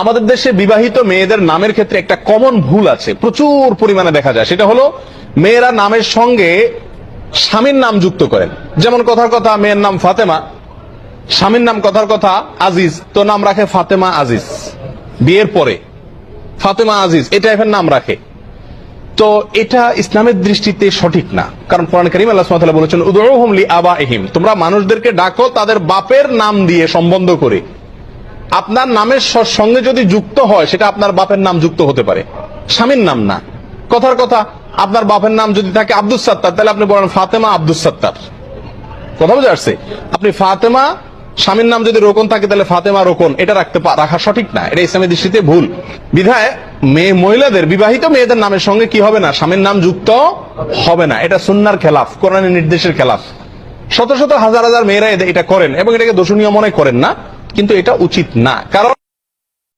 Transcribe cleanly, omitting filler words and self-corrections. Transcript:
আমাদের দেশে বিবাহিত মেয়েদের নামের ক্ষেত্রে একটা কমন ভুল আছে, প্রচুর পরিমাণে দেখা যায়। সেটা হলো মেয়েরা নামের সঙ্গে স্বামীর নাম যুক্ত করেন। যেমন কথার কথা মেয়ের নাম ফাতেমা, স্বামীর নাম কথার কথা আজিজ, তো নাম রাখে ফাতেমা আজিজ। বিয়ের পরে ফাতেমা আজিজ এটা এখন নাম রাখে। তো এটা ইসলামের দৃষ্টিতে সঠিক না, কারণ কোরআন কারীম আল্লাহ সুবহানাহু ওয়া তাআলা বলেছেন উদউহুম লিআবাইহিম, তোমরা মানুষদেরকে ডাকো তাদের বাপের নাম দিয়ে সম্বন্ধ করে। আপনার নামের সঙ্গে যদি যুক্ত হয় সেটা আপনার বাপের নাম যুক্ত হতে পারে, স্বামীর নাম না। কথার কথা আপনার বাপের নাম যদি থাকে আব্দুস সাত্তার, তাহলে আপনি বলেন ফাতেমা আব্দুস সাত্তার। কথা বুঝে আসছে? আপনি ফাতেমা, স্বামীর নাম যদি রোকন থাকে তাহলে ফাতেমা রোকন, এটা রাখা সঠিক না, এটা ইসলামের দৃষ্টিতে ভুল। বিধায় মহিলাদের, বিবাহিত মেয়েদের নামের সঙ্গে কি হবে না, স্বামীর নাম যুক্ত হবে না। এটা সুন্নাহর খেলাফ, কোরআনের নির্দেশের খেলাফ। শত শত হাজার হাজার মেয়েরা এটা করেন এবং এটাকে দোষণীয় মনে করেন না, কিন্তু এটা উচিত না। কারণ